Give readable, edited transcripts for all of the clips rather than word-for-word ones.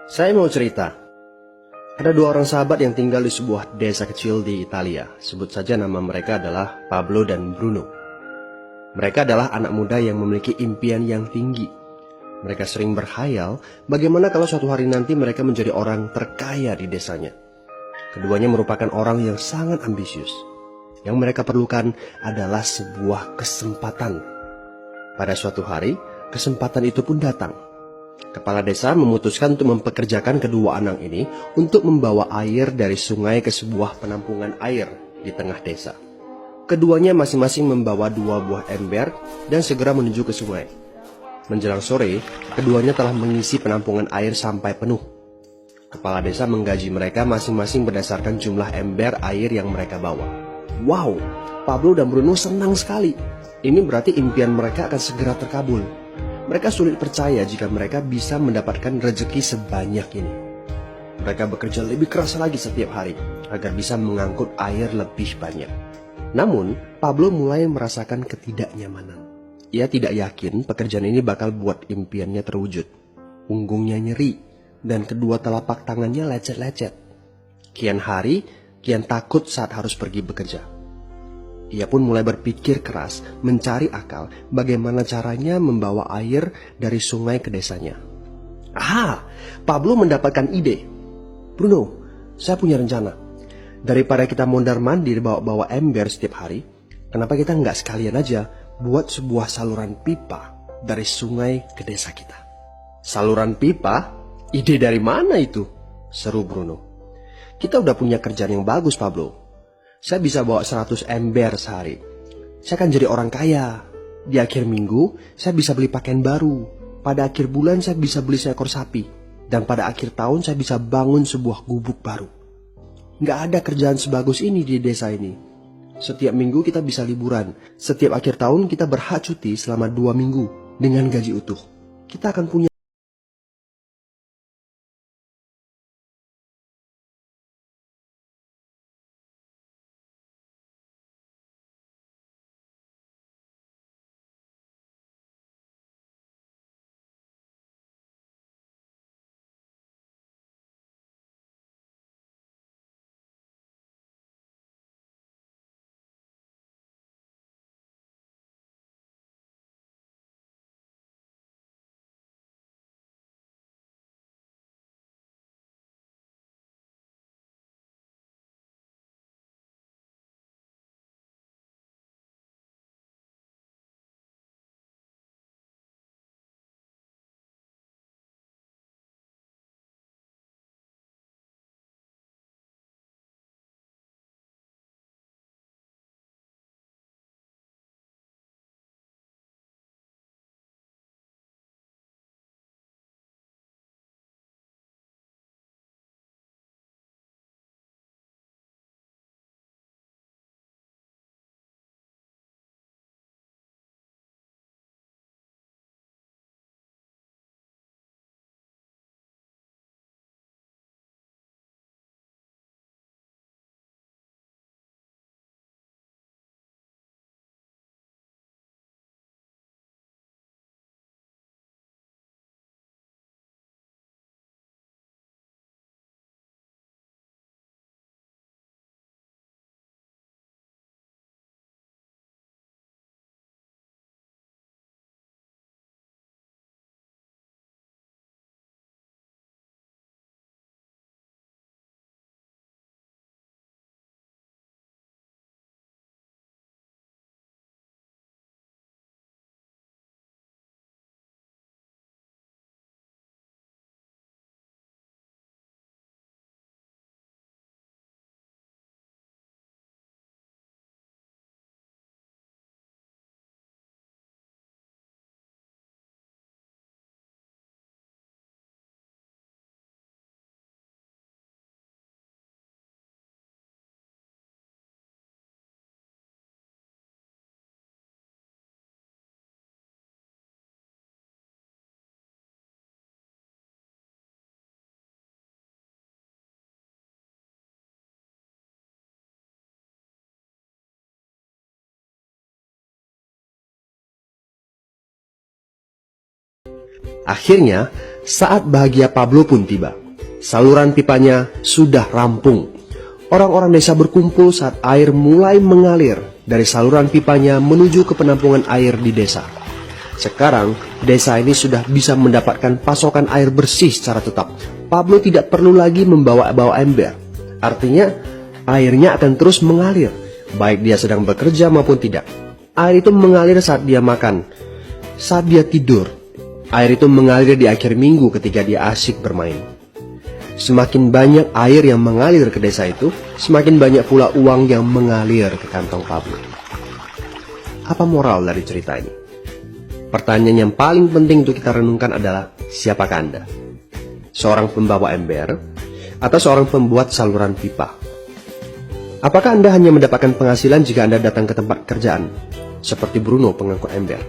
Saya mau cerita. Ada dua orang sahabat yang tinggal di sebuah desa kecil di Italia. Sebut saja nama mereka adalah Pablo dan Bruno. Mereka adalah anak muda yang memiliki impian yang tinggi. Mereka sering berkhayal bagaimana kalau suatu hari nanti mereka menjadi orang terkaya di desanya. Keduanya merupakan orang yang sangat ambisius. Yang mereka perlukan adalah sebuah kesempatan. Pada suatu hari, kesempatan itu pun datang. Kepala desa memutuskan untuk mempekerjakan kedua anak ini untuk membawa air dari sungai ke sebuah penampungan air di tengah desa. Keduanya masing-masing membawa 2 buah ember dan segera menuju ke sungai. Menjelang sore, keduanya telah mengisi penampungan air sampai penuh. Kepala desa menggaji mereka masing-masing berdasarkan jumlah ember air yang mereka bawa. Wow, Pablo dan Bruno senang sekali. Ini berarti impian mereka akan segera terkabul. Mereka sulit percaya jika mereka bisa mendapatkan rezeki sebanyak ini. Mereka bekerja lebih keras lagi setiap hari agar bisa mengangkut air lebih banyak. Namun, Pablo mulai merasakan ketidaknyamanan. Ia tidak yakin pekerjaan ini bakal buat impiannya terwujud. Punggungnya nyeri dan kedua telapak tangannya lecet-lecet. Kian hari, kian takut saat harus pergi bekerja. Ia pun mulai berpikir keras, mencari akal bagaimana caranya membawa air dari sungai ke desanya. Pablo mendapatkan ide. Bruno, saya punya rencana. Daripada kita mondar-mandir bawa-bawa ember setiap hari, kenapa kita nggak sekalian aja buat sebuah saluran pipa dari sungai ke desa kita? Saluran pipa? Ide dari mana itu? Seru Bruno. Kita udah punya kerjaan yang bagus, Pablo. Saya bisa bawa 100 ember sehari. Saya akan jadi orang kaya. Di akhir minggu, saya bisa beli pakaian baru. Pada akhir bulan, saya bisa beli seekor sapi. Dan pada akhir tahun, saya bisa bangun sebuah gubuk baru. Nggak ada kerjaan sebagus ini di desa ini. Setiap minggu kita bisa liburan. Setiap akhir tahun, kita berhak cuti selama 2 minggu dengan gaji utuh. Kita akan punya. Akhirnya, Saat bahagia Pablo pun tiba. Saluran pipanya sudah rampung. Orang-orang desa berkumpul saat air mulai mengalir dari saluran pipanya menuju ke penampungan air di desa. Sekarang, desa ini sudah bisa mendapatkan pasokan air bersih secara tetap. Pablo tidak perlu lagi membawa ember. Artinya, airnya akan terus mengalir, baik dia sedang bekerja maupun tidak. Air itu mengalir saat dia makan, saat dia tidur. Air itu mengalir di akhir minggu ketika dia asyik bermain. Semakin banyak air yang mengalir ke desa itu, semakin banyak pula uang yang mengalir ke kantong Pablo. Apa moral dari cerita ini? Pertanyaan yang paling penting untuk kita renungkan adalah, siapakah Anda? Seorang pembawa ember atau seorang pembuat saluran pipa? Apakah Anda hanya mendapatkan penghasilan jika Anda datang ke tempat kerjaan, seperti Bruno pengangkut ember?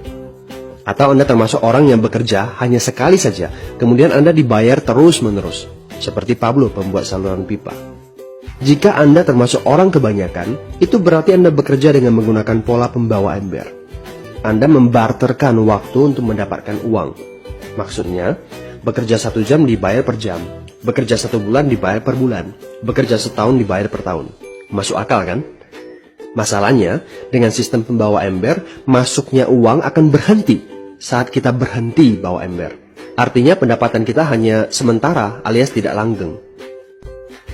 Atau Anda termasuk orang yang bekerja hanya sekali saja, kemudian Anda dibayar terus-menerus, seperti Pablo pembuat saluran pipa? Jika Anda termasuk orang kebanyakan, itu berarti Anda bekerja dengan menggunakan pola pembawa ember. Anda membarterkan waktu untuk mendapatkan uang. Maksudnya, bekerja 1 jam dibayar per jam, bekerja 1 bulan dibayar per bulan, bekerja setahun dibayar per tahun. Masuk akal kan? Masalahnya, dengan sistem pembawa ember, masuknya uang akan berhenti saat kita berhenti bawa ember. Artinya pendapatan kita hanya sementara alias tidak langgeng.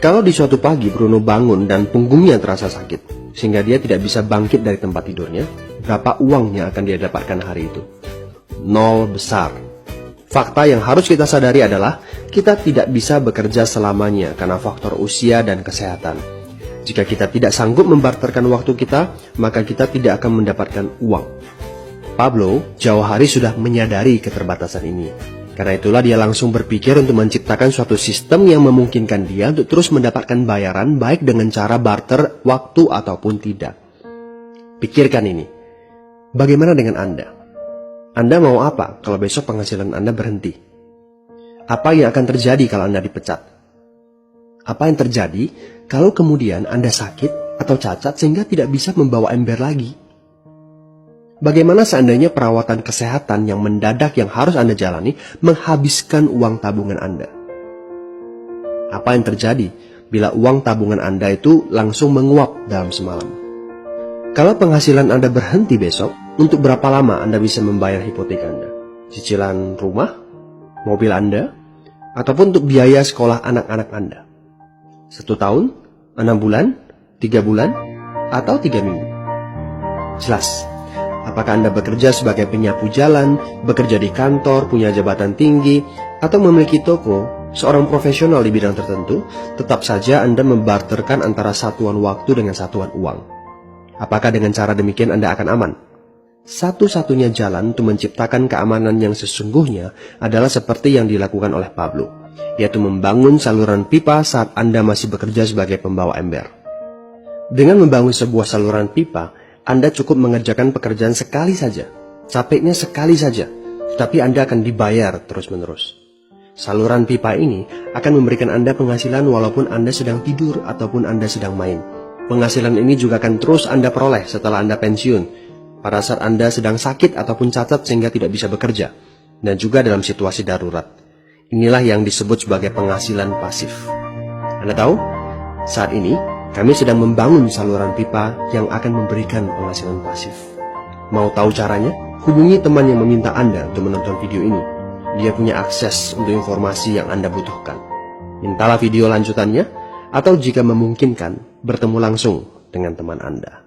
Kalau di suatu pagi Bruno bangun dan punggungnya terasa sakit, sehingga dia tidak bisa bangkit dari tempat tidurnya, berapa uang yang akan dia dapatkan hari itu? 0 besar. Fakta yang harus kita sadari adalah, kita tidak bisa bekerja selamanya karena faktor usia dan kesehatan. Jika kita tidak sanggup membarterkan waktu kita, maka kita tidak akan mendapatkan uang. Pablo jauh hari sudah menyadari keterbatasan ini. Karena itulah dia langsung berpikir untuk menciptakan suatu sistem yang memungkinkan dia untuk terus mendapatkan bayaran baik dengan cara barter waktu ataupun tidak. Pikirkan ini. Bagaimana dengan Anda? Anda mau apa kalau besok penghasilan Anda berhenti? Apa yang akan terjadi kalau Anda dipecat? Apa yang terjadi kalau kemudian Anda sakit atau cacat sehingga tidak bisa membawa ember lagi? Bagaimana seandainya perawatan kesehatan yang mendadak yang harus Anda jalani menghabiskan uang tabungan Anda? Apa yang terjadi bila uang tabungan Anda itu langsung menguap dalam semalam? Kalau penghasilan Anda berhenti besok, untuk berapa lama Anda bisa membayar hipotek Anda? Cicilan rumah, mobil Anda, ataupun untuk biaya sekolah anak-anak Anda? 1 tahun, 6 bulan, 3 bulan, atau 3 minggu? Jelas. Apakah Anda bekerja sebagai penyapu jalan, bekerja di kantor, punya jabatan tinggi, atau memiliki toko, seorang profesional di bidang tertentu, tetap saja Anda membarterkan antara satuan waktu dengan satuan uang. Apakah dengan cara demikian Anda akan aman? Satu-satunya jalan untuk menciptakan keamanan yang sesungguhnya adalah seperti yang dilakukan oleh Pablo, yaitu membangun saluran pipa saat Anda masih bekerja sebagai pembawa ember. Dengan membangun sebuah saluran pipa, Anda cukup mengerjakan pekerjaan sekali saja, capeknya sekali saja, tapi Anda akan dibayar terus-menerus. Saluran pipa ini akan memberikan Anda penghasilan walaupun Anda sedang tidur ataupun Anda sedang main. Penghasilan ini juga akan terus Anda peroleh setelah Anda pensiun, pada saat Anda sedang sakit ataupun cacat sehingga tidak bisa bekerja, dan juga dalam situasi darurat. Inilah yang disebut sebagai penghasilan pasif. Anda tahu, saat ini kami sedang membangun saluran pipa yang akan memberikan penghasilan pasif. Mau tahu caranya? Hubungi teman yang meminta Anda untuk menonton video ini. Dia punya akses untuk informasi yang Anda butuhkan. Mintalah video lanjutannya, atau jika memungkinkan, bertemu langsung dengan teman Anda.